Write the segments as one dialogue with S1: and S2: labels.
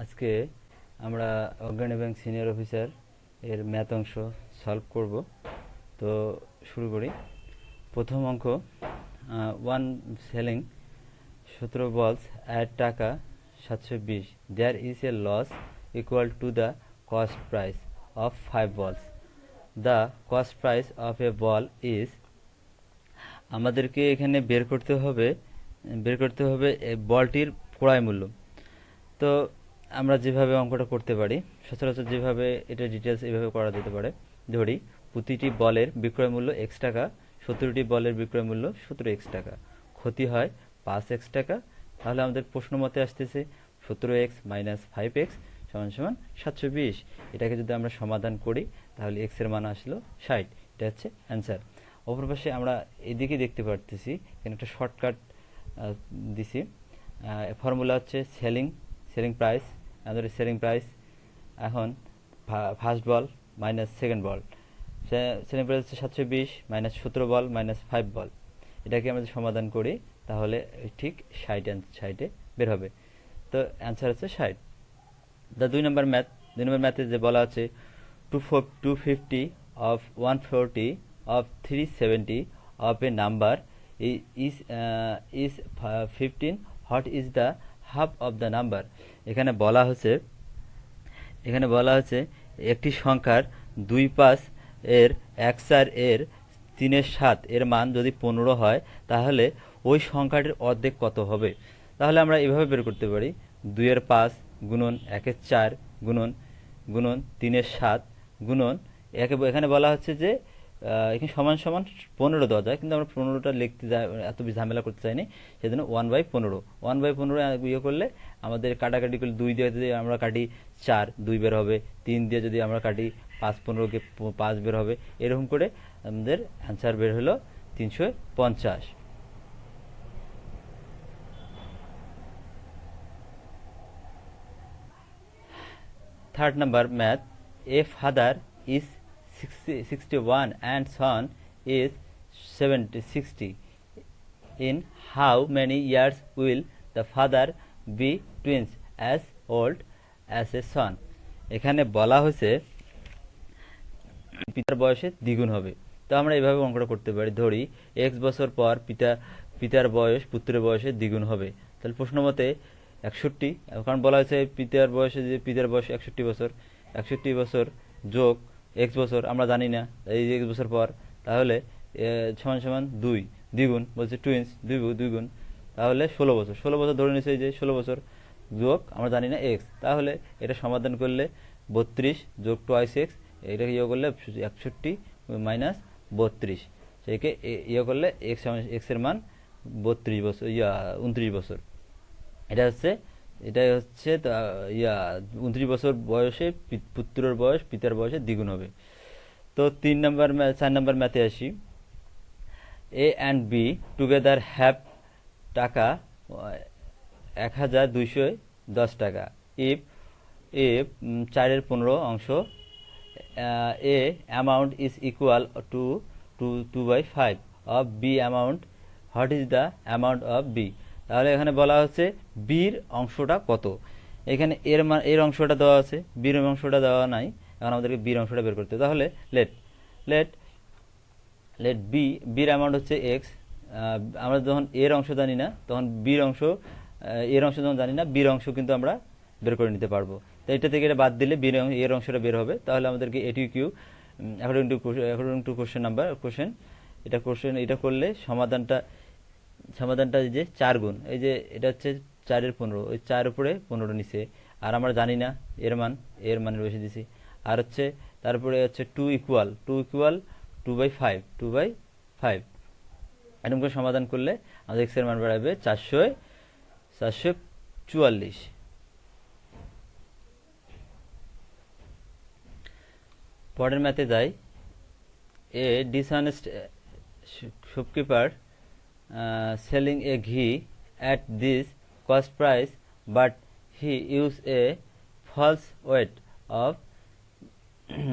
S1: আজকে আমরা অগ্রণী ব্যাংক সিনিয়র অফিসার এর ম্যাথ অংশ সলভ করব। তো শুরু করি। প্রথম অঙ্ক, ওয়ান সেলিং 17 বলস অ্যাট টাকা 720, there is a loss equal to the cost price of 5 balls. The cost price of a ball is, আমাদেরকে এখানে বের করতে হবে এই বলটির ক্রয় মূল্য। তো আমরা যেভাবে অঙ্কটা করতে পারি, সচরাচর যেভাবে এটা ডিটেলস এইভাবে করা যেতে পারে। ধরি প্রতিটি বলের বিক্রয় মূল্য এক্স টাকা, 17টি বলের বিক্রয় মূল্য 17x টাকা, ক্ষতি হয় 5x টাকা। তাহলে আমাদের প্রশ্ন মতে আসতেছে 17x মাইনাস 5x সমান সমান 720। এটাকে যদি আমরা সমাধান করি তাহলে x এর মান আসলো 60। এটা হচ্ছে অ্যান্সার। অপর পাশে আমরা এদিকে দেখতে পারতেছি এখানে একটা শর্টকাট দিছি। ফর্মুলা হচ্ছে সেলিং প্রাইস, আমাদের সেলিং প্রাইস এখন ফার্স্ট বল মাইনাস সেকেন্ড বল, সেলিং প্রাইস হচ্ছে 720 মাইনাস 17 বল মাইনাস 5 বল। এটাকে আমরা যদি সমাধান করি তাহলে ঠিক 60 বের হবে। তো অ্যান্সার হচ্ছে 60। দুই নম্বর ম্যাথে যে বলা আছে 250 of 140 of 370 of a number is 15, what is the half of the number। এখানে বলা হচ্ছে একটি সংখ্যার 2 5 এর 1 4 এর 3 7 এর মান যদি 15 হয় তাহলে ওই সংখ্যাটির অর্ধেক কত হবে। তাহলে আমরা এভাবে বের করতে পারি, 2 এর 5 গুণন 1 এর 4 গুণন 3 এর 7 গুণন এখানে বলা হচ্ছে যে এখানে সমান সমান 15 দেওয়া যায়, কিন্তু আমরা 15টা লিখতে এত বেশি ঝামেলা করতে চাইনি, সেজন্য 1/15 ইয়ে করলে আমাদের কাটাকাটি করলে 2 দিয়ে যদি আমরা কাটি 4 2 বের হবে, 3 দিয়ে যদি আমরা কাটি 5 15কে 5 বের হবে। এরকম করে আমাদের অ্যান্সার বের হলো 350। Third number math, a father is 61 and son is 60. In how many years will the father be twins as old as a son? এখানে বলা হয়েছে পিতার বয়সে দ্বিগুণ হবে। তো আমরা এইভাবে অঙ্কটা করতে পারি, ধরি x বছর পর পিতার বয়স পুত্রের বয়সে দ্বিগুণ হবে। তাহলে প্রশ্ন মতে 61, কারণ বলা হয়েছে পিতার বয়স 61 বছর যোগ x বছর, আমরা জানি না এই x বছর পর, তাহলে সমান সমান 2 দ্বিগুণ বলছে টুইন্স 2 গুণ, তাহলে 16 বছর ধরে নিচ্ছে, এই যে 16 বছর যোগ আমরা জানি না x, তাহলে এটা সমাধান করলে 32 যোগ টোয়াইস x, এটাকে ইয়ে করলে 61 মাইনাস 32, সেইকে ইয়ে করলে x এর মান 32 বছর 29 বছর। এটাই হচ্ছে 29 বছর বয়সে পুত্রের বয়স পিতার বয়সে দ্বিগুণ হবে। তো 4 নম্বর ম্যাথে আসি। A and B together have টাকা 1210 টাকা। ইফ 4 15 অংশ A amount is equal to 2/5 of B amount, what is the amount of B. তাহলে এখানে বলা হচ্ছে বির অংশটা কত। এখানে এর অংশটা দেওয়া আছে, বির অংশটা দেওয়া নাই, এখন আমাদেরকে বির অংশটা বের করতে হবে। তাহলে লেট বির অ্যামাউন্ট হচ্ছে এক্স। আমরা যখন এর অংশ জানি না তখন এর অংশ যখন জানি না, বির অংশ কিন্তু আমরা বের করে নিতে পারবো। তো এটা থেকে এটা বাদ দিলে এর অংশটা বের হবে। তাহলে আমাদেরকে এটি কিউ অ্যাকর্ডিং টু কোশ্চেন এটা করলে সমাধানটা এই যে 4 গুণ, এই যে এটা হচ্ছে 4 এর 15, ওই 4 উপরে 15 নিচে, আর আমরা জানি না এর মানের বেশি দিছি। আর হচ্ছে তারপরে হচ্ছে 2 ইকুয়াল 2/5 এরকম করে সমাধান করলে আমাদের x এর মান বাড়াবে 444। পরের ম্যাথে যাই। A dishonest shopkeeper selling a ghee at this cost price, but he used a false weight of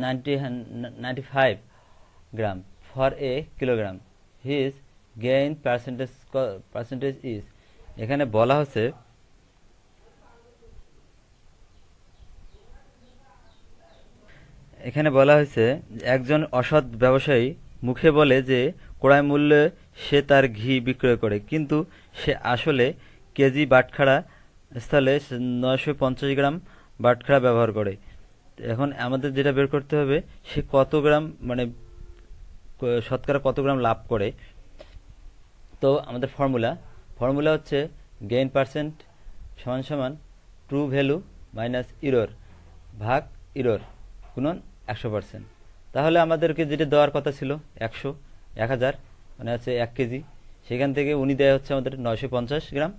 S1: 95 gram for a kilogram. His gain percentage is, এখানে বলা হচ্ছে এখানে বলা হয়েছে একজন অসৎ ব্যবসায়ী মুখে বলে যে ক্রয় মূল্যে সে তার ঘি বিক্রয় করে, কিন্তু সে আসলে কেজি বাটখারা স্থলে 950 গ্রাম বাটখারা ব্যবহার করে। এখন আমাদের যেটা বের করতে হবে সে কত গ্রাম মানে শতকরা কত গ্রাম লাভ করে। তো আমাদের ফর্মুলা হচ্ছে গেইন পার্সেন্ট সমান সমান ট্রু ভ্যালু মাইনাস ইরর ভাগ ইরর গুণন 100%। তাহলে আমাদেরকে যেটা দেওয়ার কথা ছিল 1000 মানে আছে 1 কেজি, সেখান থেকে উনি দেয় হচ্ছে আমাদের 950 গ্রাম,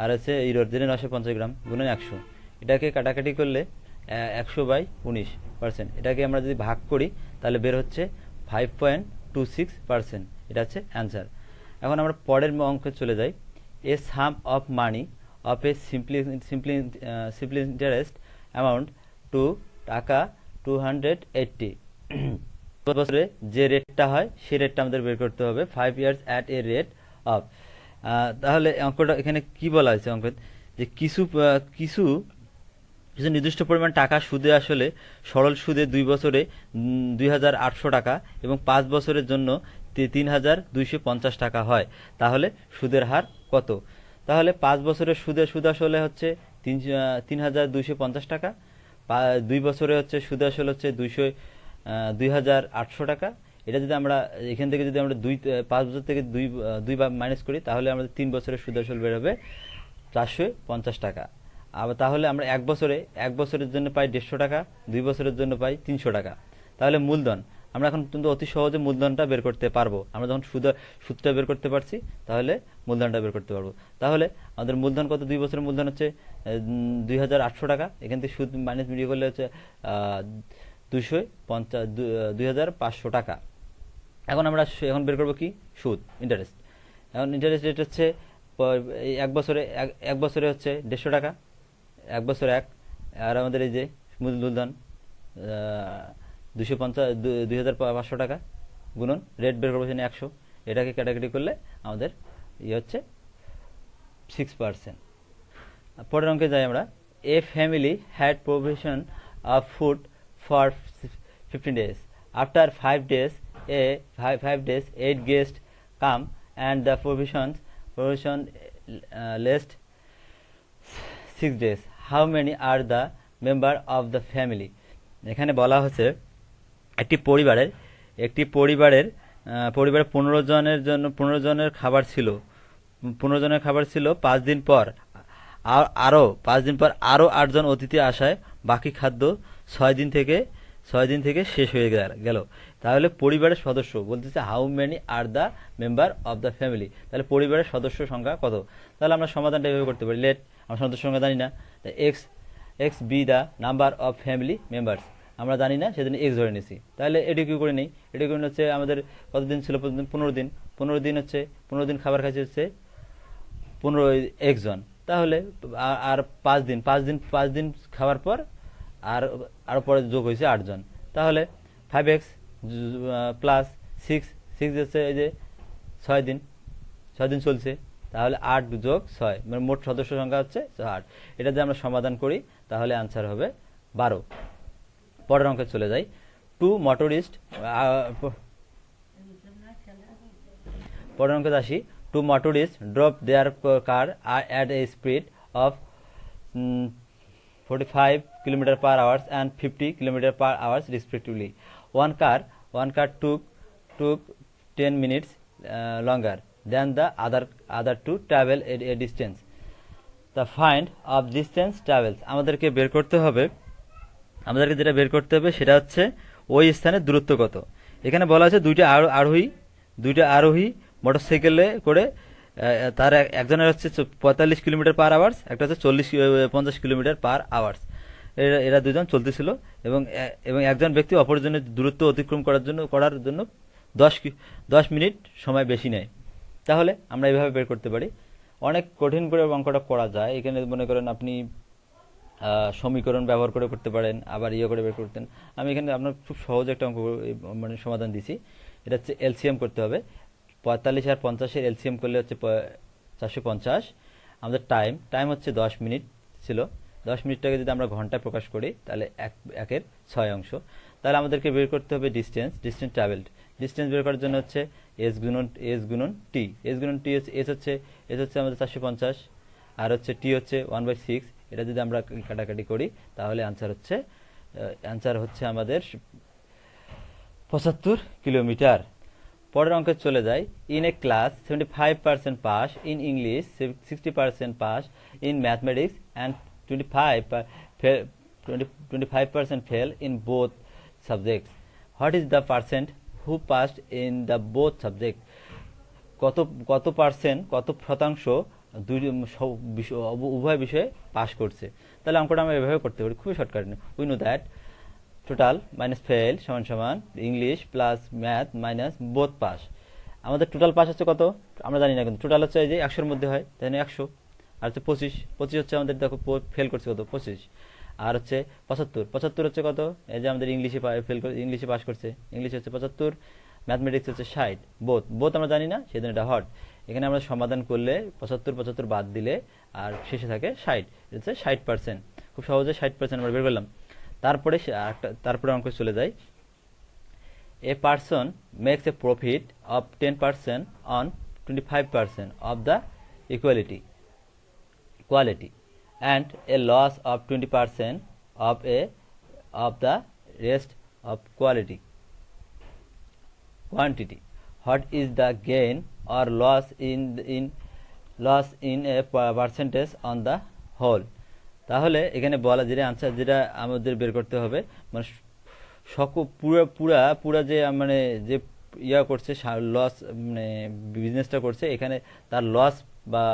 S1: আর হচ্ছে ইরর যেটা 950 গ্রাম গুণন 100। এটাকে কাটাকাটি করলে 100/19%, এটাকে আমরা যদি ভাগ করি তাহলে বের হচ্ছে 5.26%। এটা হচ্ছে অ্যান্সার। এখন আমরা পরের অঙ্কে চলে যাই। A sum of money of a simply interest amount to টাকা 280 বছরে যে রেটটা হয় সেই রেটটা আমাদের বের করতে হবে 5 years at a rate of। তাহলে অঙ্কটা এখানে কি বলা হয়েছে অঙ্ক যে কিছু কিছু নির্দিষ্ট পরিমাণ টাকা সুদে আসলে সরল সুদে 2 বছরে 2800 টাকা এবং 5 বছরের জন্য 3250 টাকা হয়। তাহলে সুদের হার কত? তাহলে 5 বছরের সুদ আসলে হচ্ছে 3250 টাকা, 2 বছরে হচ্ছে সুদ আসলে হচ্ছে 2800 টাকা। এটা যদি আমরা এখান থেকে যদি আমরা 5 বছর থেকে দুই মাইনাস করি তাহলে আমাদের 3 বছরের সুদ আসল বের হবে 450 টাকা। আবার তাহলে আমরা এক বছরের জন্য পাই 150 টাকা, 2 বছরের জন্য পাই 300 টাকা। তাহলে মূলধন আমরা এখন কিন্তু অতি সহজে মূলধনটা বের করতে পারবো। আমরা যখন সুদটা বের করতে পারছি তাহলে মূলধনটা বের করতে পারবো। তাহলে আমাদের মূলধন কত? 2 বছরের মূলধন হচ্ছে 2800 টাকা। এখান থেকে সুদ মাইনাস মিলিয়ে করলে হচ্ছে 2500 টাকা। এখন আমরা এখন বের করবো কি? সুদ, ইন্টারেস্ট। এখন ইন্টারেস্ট রেট হচ্ছে এক বছরে হচ্ছে 150 টাকা, 1 বছর 1। আর আমাদের এই যে মূলধন 2500 টাকা গুণন রেট বের করবো 100। এটাকে ক্যাটাগরি করলে আমাদের হচ্ছে 6%। পরের অঙ্কে যাই আমরা। এ family had provision of food for 15 days. After 5 days, 8 guests come and the provision last 6 days. How many are the member of the family? এখানে বলা হচ্ছে একটি পরিবারে 15 জনের খাবার ছিল 5 দিন পর। আরো 5 দিন পর আরো 8 জন অতিথি আসায় বাকি খাদ্য 6 দিন থেকে শেষ হয়ে গেল। তাহলে পরিবারের সদস্য বলতেছে how many are the member of the family. তাহলে পরিবারের সদস্য সংখ্যা কত? তাহলে আমরা সমাধানটা এভাবে করতে পারি। লেট আমরা সদস্য সংখ্যা জানি না, x B the number of family members. আমরা জানি না সেজন্য এক্স ধরে নিয়েছি। তাহলে এটি কি করে নেই? এটি করে হচ্ছে আমাদের কতদিন ছিল? 15 দিন। 15 দিন খাবার খাইছে হচ্ছে 15 জন। তাহলে আর 5 দিন খাওয়ার পর আর পরে যোগ হয়েছে 8 জন। তাহলে 5x প্লাস 6 হচ্ছে এই যে 6 দিন চলছে। তাহলে 8 যোগ 6 মানে মোট সদস্য সংখ্যা হচ্ছে 8। এটা যদি আমরা সমাধান করি তাহলে আনসার হবে 12। পরের অঙ্কে চলে যাই। পরের অঙ্কে আসি। 2 motorists drove their car at a speed of 45 km/h and 50 km/h respectively. One car took 10 minutes longer than the other to travel a distance. The find of distance travels. আমাদেরকে যেটা বের করতে হবে সেটা হচ্ছে ওই স্থানের দূরত্ব কত। এখানে বলা আছে দুইটা আরোহী মোটরসাইকেলে করে তার একজনের হচ্ছে 45 km/h, একটা হচ্ছে 50 km/h। এরা দুজন চলতেছিল এবং একজন ব্যক্তি অপরজনের দূরত্ব অতিক্রম করার জন্য 10 মিনিট সময় বেশি নেয়। তাহলে আমরা এইভাবে বের করতে পারি। অনেক কঠিন করে অঙ্কটা করা যায়। এখানে মনে করেন আপনি সমীকরণ ব্যবহার করে করতে পারেন, আবার করে বের করতেন। আমি এখানে আপনার খুব সহজ একটা অঙ্ক মানে সমাধান দিছি। এটা হচ্ছে এলসিএম করতে হবে। 45 আর 50-এর এলসিএম করলে হচ্ছে 450। আমাদের টাইম হচ্ছে 10 মিনিট ছিল। 10 মিনিটটাকে যদি আমরা ঘন্টায় প্রকাশ করি তাহলে 1/6 অংশ। তাহলে আমাদেরকে বের করতে হবে ডিস্টেন্স ট্রাভেলড। ডিস্টেন্স বের করার জন্য হচ্ছে এস গুণন টি। টি হচ্ছে এস হচ্ছে আমাদের 450, আর হচ্ছে টি হচ্ছে 1/6। এটা যদি আমরা কাটাকাটি করি তাহলে অ্যান্সার হচ্ছে আমাদের 75 কিলোমিটার। পরের অঙ্কে চলে যাই। In A class 75% pass in English, 60% pass in mathematics and 25% fail in both subjects. What is the percent who passed in the both subject? কত কত পার্সেন্ট, কত শতাংশ উভয় বিষয়ে পাস করছে? তাহলে অঙ্কটা আমরা এভাবে করতে পারি, খুবই shortcut. We know that total minus fail সমান সমান English plus math minus both pass. আমাদের টোটাল পাস হচ্ছে কত আমরা জানি না, কিন্তু টোটাল হচ্ছে এই যে 100-র মধ্যে হয়, তাই না? 100 আর হচ্ছে 25 হচ্ছে আমাদের, দেখো ফেল করছে কত 25, আর হচ্ছে 75 হচ্ছে কত, এই যে আমাদের ইংলিশে পাস করছে, ইংলিশ হচ্ছে 75, ম্যাথমেটিক্স হচ্ছে 60। বোথ আমরা জানি না, সেদিন এটা হট। এখানে আমরা সমাধান করলে 75 বাদ দিলে আর শেষে থাকে 60, এটা হচ্ছে 60%। খুব সহজে 60% আমরা বের করলাম। তারপরে অঙ্ক চলে যায়। A person makes a profit of 10% on 25% of the quality and a loss of 20% of the rest of quantity. What is the gain or loss in a percentage on the whole? তাহলে এখানে বলা যেটা আমাদের বের করতে হবে, মানে পুরা যে মানে যে করছে লস, মানে বিজনেসটা করছে, এখানে তার লস বা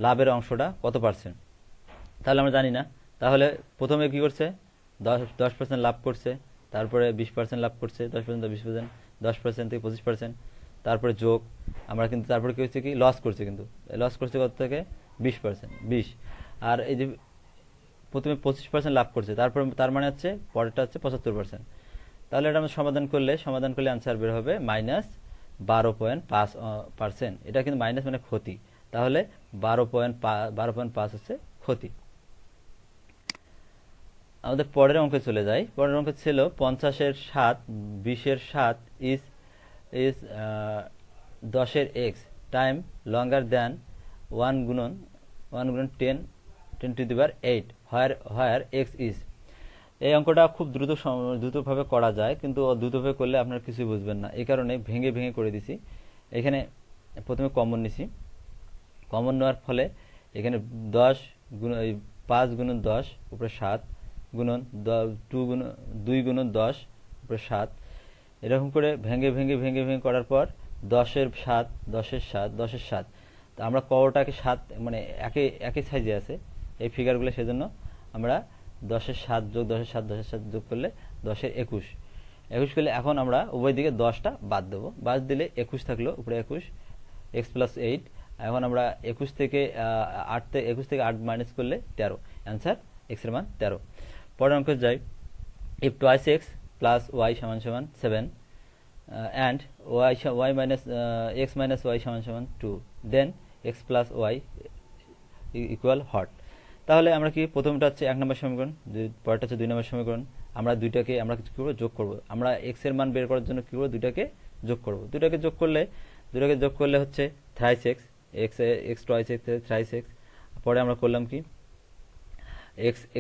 S1: লাভের অংশটা কত পার্সেন্ট? তাহলে আমরা জানি না। তাহলে প্রথমে কি করছে, 10% লাভ করছে, তারপরে 20% লাভ করছে, 10% 20%, 10% থেকে 25%, তারপরে যোগ আমরা, কিন্তু তারপরে কি হচ্ছে, কি লস করছে, কিন্তু লস করছে কত থেকে 20%। আর এই যে প্রথমে 25% লাভ করছে, তার মানে হচ্ছে পরেরটা হচ্ছে 75%। তাহলে এটা আমরা সমাধান করলে আনসার বের হবে -12.5%। এটা কিন্তু মাইনাস মানে ক্ষতি, তাহলে 12.5 হচ্ছে ক্ষতি। আমাদের পরের অঙ্কে চলে যাই। পরের অঙ্ক ছিল 50-এর 7, 20-এর 7 ইজ 10-এর x টাইম লঙ্গার দ্যান 1 গুণন 10 to the power 8 where x is. এই অঙ্কটা খুব দ্রুতভাবে করা যায়, কিন্তু দ্রুতভাবে করলে আপনারা কিছুই বুঝবেন না, এই কারণে ভেঙে করে দিছি। এখানে প্রথমে কমন নিছি, কমন নেওয়ার ফলে এখানে 5 গুণন 10 উপরে 7 গুণন 2 গুণন 10 উপরে 7, এরকম করে ভেঙে করার পর 10-এর 7 10-এর 7 10-এর 7। তো আমরা কটাকে 7 মানে একই সাইজে আছে এই ফিগারগুলো, সেজন্য আমরা 10-এর 7 যোগ 10-এর 7 10-এর 7 যোগ করলে 10-এর 21 করলে এখন আমরা উভয় দিকে 10টা বাদ দেবো, বাদ দিলে 21 থাকলো, উপরে 21 x প্লাস 8। এখন আমরা 21 থেকে 8 মাইনাস করলে 13, অ্যান্সার x এর মান 13। পরের অঙ্কে যাই। if twice x plus y সমান 7 and y minus x minus y সমান 2, then x plus y equal what? তাহলে আমরা কি, প্রথমটা হচ্ছে 1 নম্বর সমীকরণ, পরেরটা হচ্ছে 2 নম্বর সমীকরণ। আমরা দুইটাকে আমরা কি করব, যোগ করব। আমরা x এর মান বের করার জন্য কি করব, দুইটাকে যোগ করব। দুইটাকে যোগ করলে হচ্ছে thrice x twice x thrice x। পরে আমরা করলাম কি,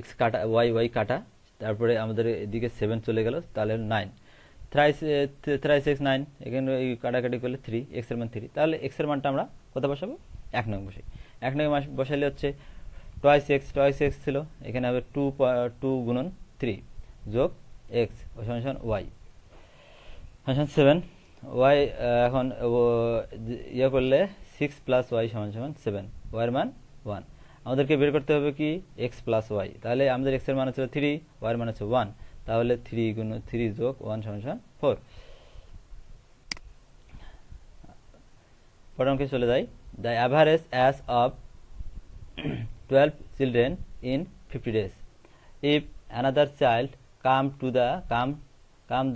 S1: x কাটা y কাটা, তারপরে আমাদের এদিকে 7 চলে গেল, তাহলে 9 thrice x 9। এখানে এই কাটাকাটি করলে 3, x এর মান 3। তাহলে x এর মানটা আমরা কোথায় বসাবো, 1 নং বসাই। 1 নং বসাইলে হচ্ছে twice x ছিল, এখানে হবে 2 গুণন 3 যোগ x সমান y সমান 7 y। এখন করলে 6 প্লাস y সমান 7, y এর মান 1। আমাদেরকে বের করতে হবে কি, x প্লাস y। তাহলে আমাদের x এর মান হচ্ছে 3, y এর মান হচ্ছে 1, তাহলে 3 যোগ 1 সমান 4। পরের অঙ্কে চলে যাই। The average as of 12 children in 50 days. If another child come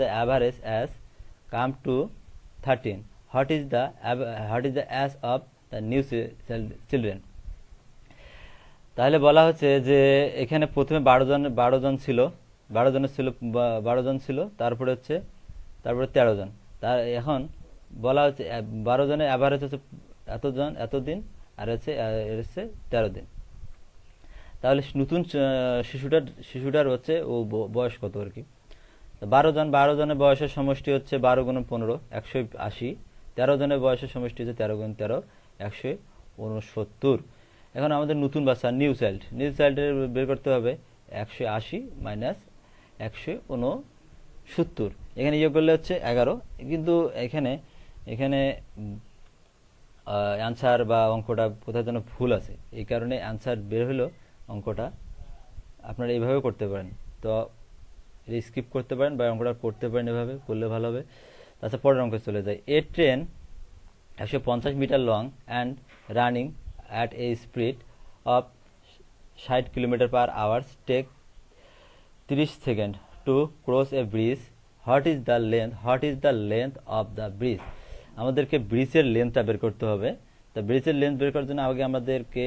S1: the average as come to 13, what is the age of the new children? তাহলে বলা হচ্ছে যে এখানে প্রথমে 12 জন ছিল, 12 জনের ছিল, 12 জন ছিল, তারপরে 13 জন। তার এখন বলা হচ্ছে 12 জনের অ্যাভারেজ হচ্ছে এতজন এতদিন, আর এর হচ্ছে 13 দিন। তাহলে নতুন শিশুটার হচ্ছে ও বয়স কত আর কি। 12 জনের বয়সের সমষ্টি হচ্ছে 12 × 15 180। 13 জনের বয়সের সমষ্টি হচ্ছে 13 × 13 169। এখন আমাদের নতুন বাচ্চা নিউ চাইল্ডের বের করতে হবে 180 মাইনাস 169। এখানে ইয়ে করলে হচ্ছে 11। কিন্তু এখানে এখানে অ্যান্সার বা অঙ্কটা কোথায় যেন ভুল আছে, এই কারণে অ্যান্সার বের হলো অঙ্কটা আপনারা এইভাবে করতে পারেন। তো স্কিপ করতে পারেন বা অঙ্কটা করতে পারেন, এভাবে করলে ভালো হবে। তাছাড়া পরের অঙ্কে চলে যায়। A train 150 metre long and running at a speed of 60 কিলোমিটার/আওয়ার take 30 second to cross a bridge. What is the length of the bridge? আমাদেরকে ব্রিজের লেন্থটা বের করতে হবে। তা ব্রিজের লেন্থ বের করার জন্য আগে আমাদেরকে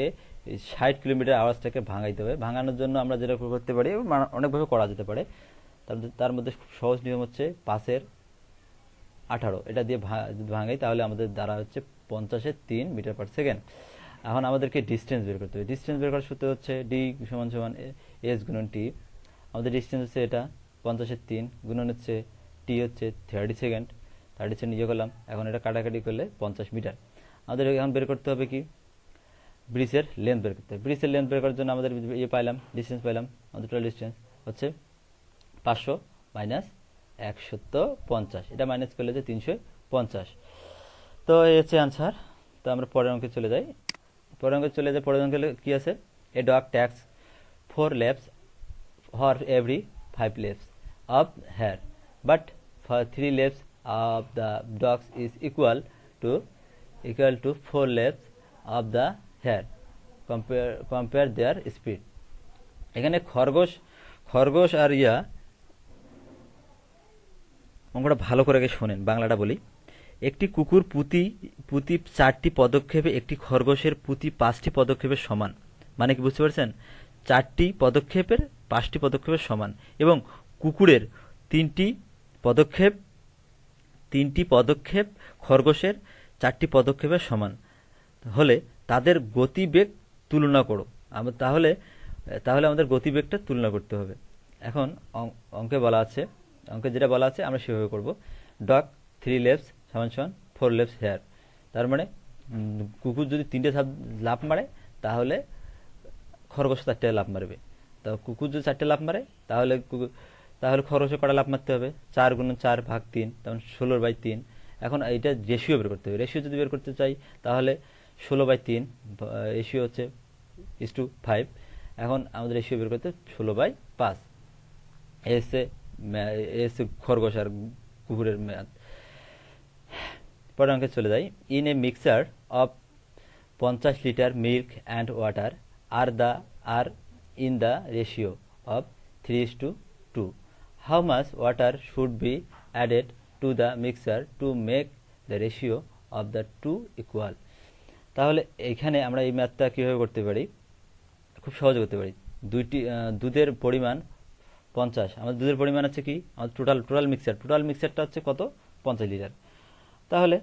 S1: 60 কিলোমিটার/আওয়ারটাকে ভাঙাইতে হবে। ভাঙানোর জন্য আমরা যেটা করতে পারি, অনেকভাবে করা যেতে পারে। তার মধ্যে খুব সহজ নিয়ম হচ্ছে 5/18। এটা দিয়ে ভাঙাই, তাহলে আমাদের দ্বারা হচ্ছে 50-এ 3 মিটার/সেকেন্ড। এখন আমাদেরকে ডিস্টেন্স বের করতে হবে। ডিস্টেন্স বের করার সূত্র হচ্ছে ডি সমান সমান এস গুণন টি। আমাদের ডিস্টেন্স হচ্ছে এটা 50-এ 3 গুণন হচ্ছে টি হচ্ছে 30 সেকেন্ড। 30 সেকেন্ড ইয়ে করলাম। এখন এটা কাটাকাটি করলে 50 মিটার। আমাদের এখন বের করতে হবে কি, ব্রিজের লেন্থ বের করতে হবে। ব্রিজের লেন্থ বের করার জন্য আমাদের ইয়ে পাইলাম, ডিস্টেন্স পাইলাম। আমাদের টোটাল ডিস্টেন্স হচ্ছে 500 মাইনাস 150। এটা মাইনাস করলে যে 350। তো এই হচ্ছে অ্যান্সার। তো আমরা পরের অঙ্কে চলে যাই। পরের অঙ্কে কি আছে? A dog tax 4 laps for every 5 laps of hair, but for 3 laps of the dogs is equal to 4 laps of the hair. Compare their speed. এখানে খরগোশ আর অঙ্কটা ভালো করে শোনেন, বাংলাটা বলি। একটি কুকুর প্রতি 4টি পদক্ষেপে একটি খরগোশের প্রতি 5টি পদক্ষেপের সমান। মানে কি বুঝতে পারছেন? 4টি পদক্ষেপের 5টি পদক্ষেপের সমান, এবং কুকুরের 3টি পদক্ষেপ খরগোশের 4টি পদক্ষেপের সমান হলে তাদের গতিবেগ তুলনা করো। তাহলে আমাদের গতিবেগটা তুলনা করতে হবে। এখন অঙ্কে যেটা বলা আছে আমরা সেভাবে করব। ডগ 3 laps সমান 4 laps হেয়ার। তার মানে কুকুর যদি 3টে লাফ মারে, তাহলে খরগোশ 4টে লাফ মারবে। তা কুকুর যদি 4টে লাফ মারে, তাহলে খরগোশে কটা লাফ মারতে হবে? 4 × 4 ভাগ 3, তখন 16/3। এখন এইটা রেশিও বের করতে হবে। রেশিও যদি বের করতে চাই, তাহলে 16/3 রেশিও হচ্ছে 1:5। এখন আমাদের রেশিও বের করতে 16/5। এসে খরগোশ আর কুকুরের ম্যাথ। পরের অঙ্কে চলে যাই। In a mixture of 50 litre milk and water are in the ratio of 3:2, how much water should be added to the mixture to make the ratio of the two equal? তাহলে এখানে আমরা এই ম্যাথটা কীভাবে করতে পারি? খুব সহজে করতে পারি। দুধের পরিমাণ 50। আমাদের দুধের পরিমাণ হচ্ছে কি, আমাদের টোটাল মিক্সচারটা হচ্ছে কত? 50 লিটার। তাহলে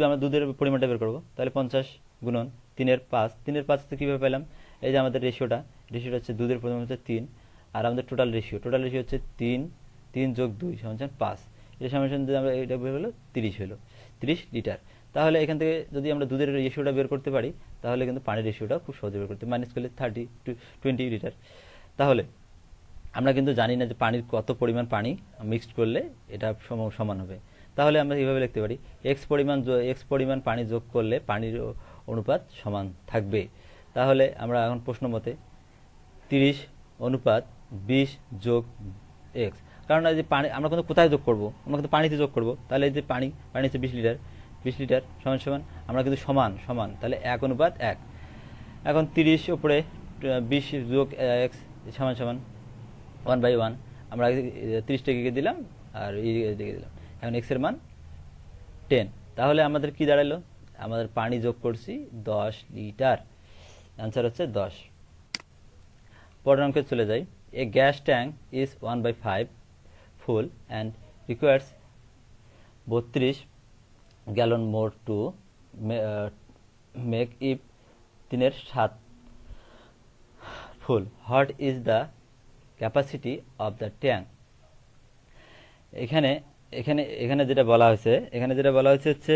S1: আমরা দুধের পরিমাণটা বের করবো। তাহলে 50 গুণন 3/5। 3/5 হচ্ছে কীভাবে পেলাম? এই যে আমাদের রেশিওটা হচ্ছে দুধের পরিমাণ হচ্ছে 3, আর আমাদের টোটাল রেশিও হচ্ছে 3 যোগ 2 সমান 5। এটা সমান যদি আমরা এটা বের হলো 30 হলো 30 লিটার। তাহলে এখান থেকে যদি আমরা দুধের রেশিওটা বের করতে পারি, তাহলে কিন্তু পানির রেশিওটা খুব সহজে বের করতে, মাইনাস করলে 20 লিটার। তাহলে আমরা কিন্তু জানি না যে পানির কত পরিমাণ পানি মিক্সড করলে এটা সমান হবে। তাহলে আমরা এইভাবে লিখতে পারি, এক্স পরিমাণ পানি যোগ করলে পানির অনুপাত সমান থাকবে। তাহলে আমরা এখন প্রশ্ন মতে 30:20 যোগ এক্স, কারণ এই যে পানি আমরা কিন্তু কোথায় যোগ করবো? আমরা কিন্তু পানিতে যোগ করবো। তাহলে এই যে পানি হচ্ছে 20 লিটার সমান আমরা কিন্তু সমান, তাহলে 1:1। এখন 30 উপরে 20 যোগ এক্স সমান 1/1। আমরা 30টাকে দিলাম আর দিকে দিলাম। এখন এক্স এর মান 10। তাহলে আমাদের কি দাঁড়ালো? আমাদের পানি যোগ করছি 10 লিটার। অ্যান্সার হচ্ছে 10। পরের অঙ্কে চলে যাই। A gas tank is 1/5 full and requires 32 gallon more to make it 3/7 full. What is the capacity of the tank? এখানে এখানে এখানে যেটা বলা হয়েছে হচ্ছে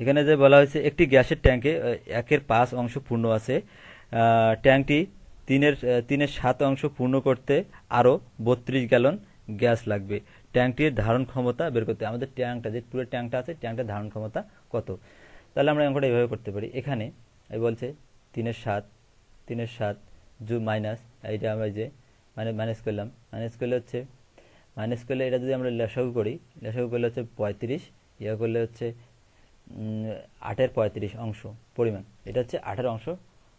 S1: এখানে যে বলা হয়েছে একটি গ্যাসের ট্যাঙ্কে 1/5 অংশ পূর্ণ আছে। ট্যাঙ্কটি 3/7 অংশ পূর্ণ করতে আরও 32 গ্যালন গ্যাস লাগবে। ট্যাঙ্কটির ধারণ ক্ষমতা বের করতে, আমাদের ট্যাঙ্কটা যে পুরো ট্যাঙ্কটা আছে, ট্যাঙ্কটার ধারণ ক্ষমতা কত? তাহলে আমরা অঙ্কটা এইভাবে করতে পারি। এখানে বলছে 3/7 মাইনাস, এইটা আমরা যে মাইনাস করলাম, মাইনাস করলে এটা যদি আমরা লসাগু করি, লসাগু করলে হচ্ছে 35, ইয়া করলে হচ্ছে 8-এর 35 অংশ পরিমাণ, এটা হচ্ছে 8-এর অংশ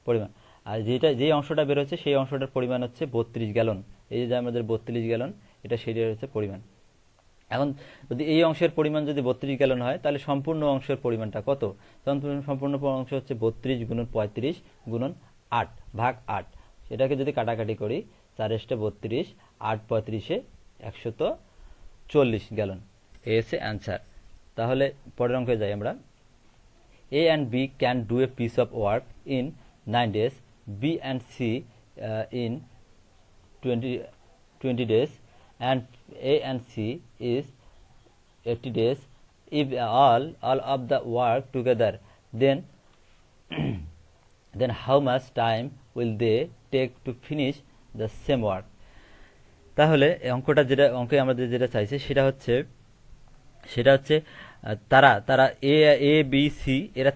S1: পরিমাণ। আর যেই অংশটা বের হচ্ছে সেই অংশটার পরিমাণ হচ্ছে 32 গ্যালন। এই যে আমাদের 32 গ্যালন, এটা সেটার হচ্ছে পরিমাণ। এখন যদি এই অংশের পরিমাণ যদি 32 গ্যালন হয়, তাহলে সম্পূর্ণ অংশের পরিমাণটা কত? সম্পূর্ণ অংশ হচ্ছে 32 গুণন 35 গুণন 8 ভাগ 8। সেটাকে যদি কাটাকাটি করি, 4/32, 8/35 140 গ্যালন। এই হচ্ছে অ্যান্সার। তাহলে পরের অঙ্কে যাই আমরা। A and B can do a piece of work in 9 days, B and C in 20 days, and A and C is 80 days. If all of the work together, then then how much time will they take to finish the same work? তাহলে অঙ্কে আমাদের যেটা চাইছে সেটা হচ্ছে তারা তারা A B C এরা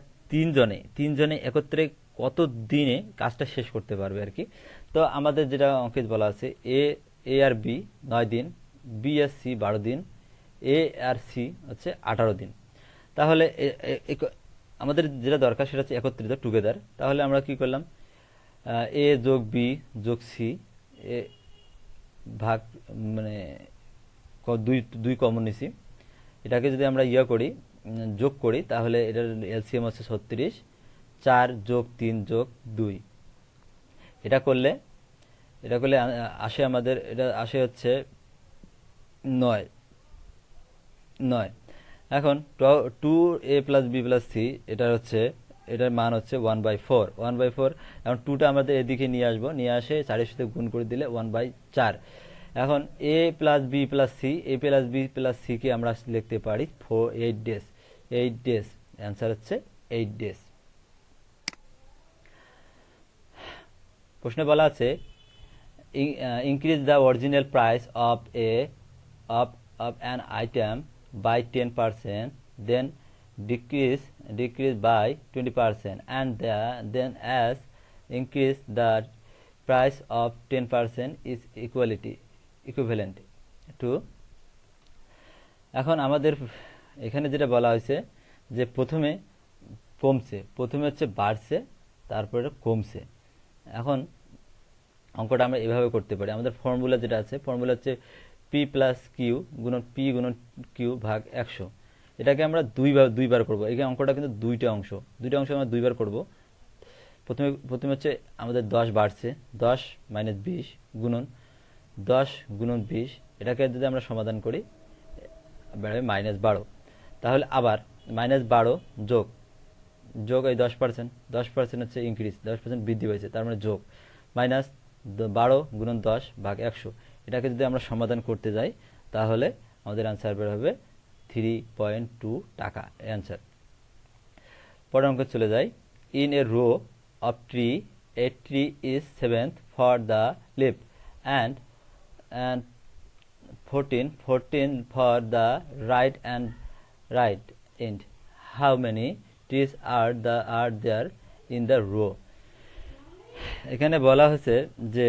S1: তিনজনে একত্রে কত দিনে কাজটা শেষ করতে পারবে আর কি। তো আমাদের যেটা অঙ্কে বলা আছে, এ আর বি 9 দিন, বি আর সি 12 দিন, এ আর সি হচ্ছে 18 দিন। তাহলে আমাদের যেটা দরকার সেটা হচ্ছে একত্রিত, টুগেদার। তাহলে আমরা কি করলাম, এ যোগ বি যোগ সি ভাগ মানে দুই কমন নিছি, এটাকে যদি আমরা যোগ করি তাহলে এটার এলসিএম হচ্ছে 36, 4 যোগ 3 যোগ 2। এটা করলে আসে আমাদের, এটা আসে হচ্ছে 9। এখন 2a plus B plus C এটার মান হচ্ছে 1/4। এখন 2টা আমাদের এদিকে নিয়ে আসবো, নিয়ে আসে 4-এর সাথে গুণ করে দিলে 1/4। এখন a plus B plus C কে আমরা লিখতে পারি 8 ডেজ। অ্যান্সার হচ্ছে 8 ডেজ। প্রশ্নে বলা আছে increase the original price of an item by 10%, then decrease by 20%, and then as increase the price of 10% is equivalent to। এখন আমাদের এখানে যেটা বলা হয়েছে যে প্রথমে হচ্ছে বাড়ছে, তারপরে কমছে। এখন অঙ্কটা আমরা এভাবে করতে পারি। আমাদের ফর্মুলা যেটা আছে, ফর্মুলা হচ্ছে পি প্লাস কিউ গুণন পি গুণন কিউ ভাগ 100। এটাকে আমরা দুইবার করবো। এই অঙ্কটা কিন্তু দুইটা অংশ আমরা দুইবার করব। প্রথমে হচ্ছে আমাদের 10 বাড়ছে, 10 - 20 গুণন 10 গুণন 20। এটাকে যদি আমরা সমাধান করি বেড়াবে -12। তাহলে আবার -12 যোগ এই 10% হচ্ছে ইনক্রিজ, 10% বৃদ্ধি হয়েছে, তার মানে যোগ -12 গুণন 10 ভাগ 100। এটাকে যদি আমরা সমাধান করতে যাই তাহলে আমাদের অ্যান্সার বের হবে 3.2 টাকা অ্যান্সার। পরের অঙ্কে চলে যাই। In a row of tree, a tree is 7th for the left and 14 for the right end. How many trees are there in the row? এখানে বলা হয়েছে যে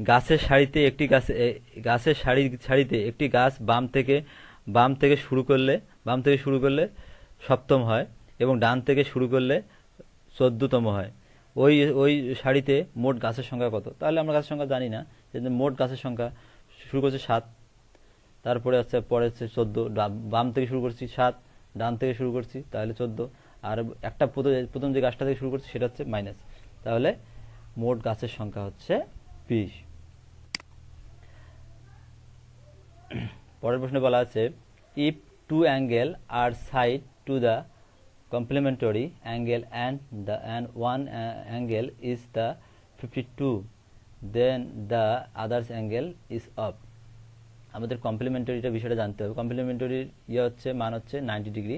S1: গাছের সারিতে একটি গাছ বাম থেকে শুরু করলে সপ্তম হয় এবং ডান থেকে শুরু করলে 14তম হয়। ওই সারিতে মোট গাছের সংখ্যা কত? তাহলে আমরা গাছের সংখ্যা জানি না, মোট গাছের সংখ্যা শুরু করছে 7, তারপরে পরে হচ্ছে 14, বাম থেকে শুরু করছি 7, ডান থেকে শুরু করছি তাহলে 14, আর একটা প্রথম যে গাছটা থেকে শুরু করছি সেটা হচ্ছে মাইনাস। তাহলে মোট গাছের সংখ্যা হচ্ছে 20। পরের প্রশ্নে বলা আছে if two angle are side to the complementary angle and one angle is the 52, then the others angle is up. আমাদের কমপ্লিমেন্টারিটা বিষয়টা জানতে হবে। কমপ্লিমেন্টারির হচ্ছে মান হচ্ছে 90 ডিগ্রি।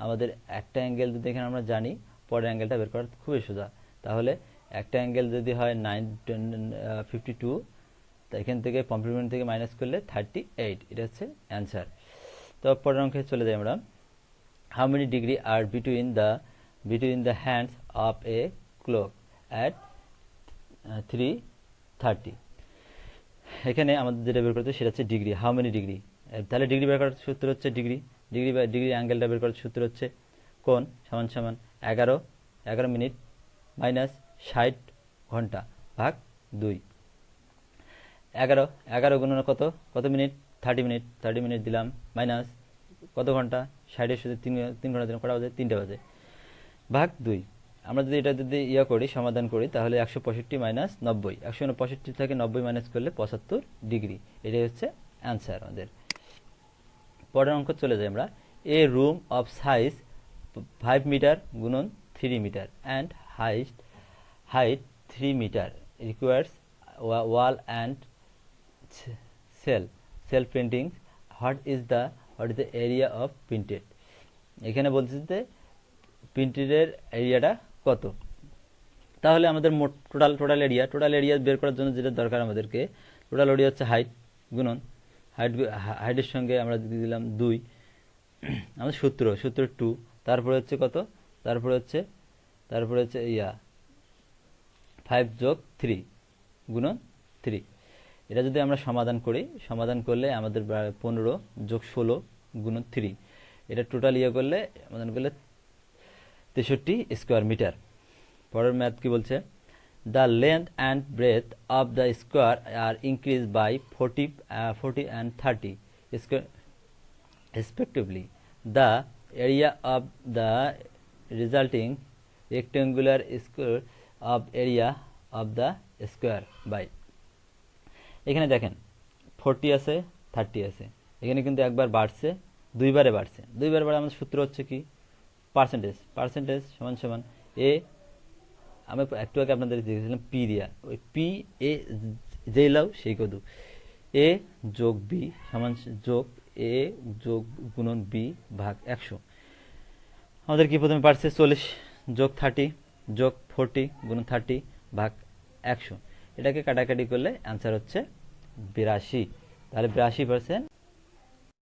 S1: আমাদের একটা অ্যাঙ্গেল যদি এখানে আমরা জানি, পরের অ্যাঙ্গেলটা বের করা খুবই সোজা। তাহলে একটা অ্যাঙ্গেল যদি হয় 52, তো এখান থেকে কমপ্লিমেন্ট থেকে মাইনাস করলে 38, এটা হচ্ছে অ্যান্সার। তো পরের অঙ্কে চলে যাই আমরা। How many degree are between the hands of a clock at 3:30? এখানে আমাদের যেটা বের করতে সেটা হচ্ছে ডিগ্রি। হাউ মেনি ডিগ্রি, তাহলে ডিগ্রি বের করার সূত্র হচ্ছে ডিগ্রি অ্যাঙ্গেলটা বের করার সূত্র হচ্ছে কোণ সমান সমান 11 মিনিট মাইনাস 60 ঘন্টা ভাগ 2। 11 গুণন কত মিনিট, 30 মিনিট দিলাম, মাইনাস কত ঘন্টা, 60-এর সাথে 3 ঘন্টা দিলাম, কটা বাজে, 3টে বাজে, ভাগ 2। আমরা যদি এটা করি, সমাধান করি, তাহলে 165 মাইনাস 90, 165 থেকে 90 মাইনাস করলে 75 ডিগ্রি। এটাই হচ্ছে অ্যান্সার আমাদের। পরের অঙ্ক চলে যাই আমরা। A room of size 5 metre গুণন 3 metre and height 3 metre requires wall and cell printing. What is the area of printed? এখানে বলছে যে প্রিন্টেডের এরিয়াটা কত। তাহলে আমাদের মোট টোটাল এরিয়া বের করার জন্য যেটা দরকার আমাদেরকে, টোটাল এরিয়া হচ্ছে হাইট গুণন হাইটের সঙ্গে আমরা দিয়ে দিলাম 2, আমাদের সূত্র 2, তারপরে হচ্ছে কত, তারপরে হচ্ছে 5 যোগ 3 গুণন 3। এটা যদি আমরা সমাধান করি, সমাধান করলে আমাদের 15 যোগ 16 গুণন 3, এটা টোটাল করলে সমাধান করলে 63 স্কোয়ার মিটার। পরের ম্যাথ কি বলছে? The length and breadth of the square are increase by 40 and 30 square respectively. The area of the resulting rectangular square of area of the square by. এখানে দেখেন 40 আছে, 30 আছে, এখানে কিন্তু একবার বাড়ছে, দুইবারে বাড়ছে। আমাদের সূত্র হচ্ছে কি, পার্সেন্টেজ সমান সমান এ, আমি একটু আগে আপনাদের দেখেছিলাম পি দিয়া, ওই পি এ যেই লাও সেই কদু, এ যোগ বি সমান যোগ এ যোগ গুণন বি ভাগ 100। আমাদের কি প্রথমে পারছে 40 যোগ 30 যোগ 40 গুণন 30 ভাগ 100। এটাকে কাটাকাটি করলে অ্যান্সার হচ্ছে 82। তাহলে 82%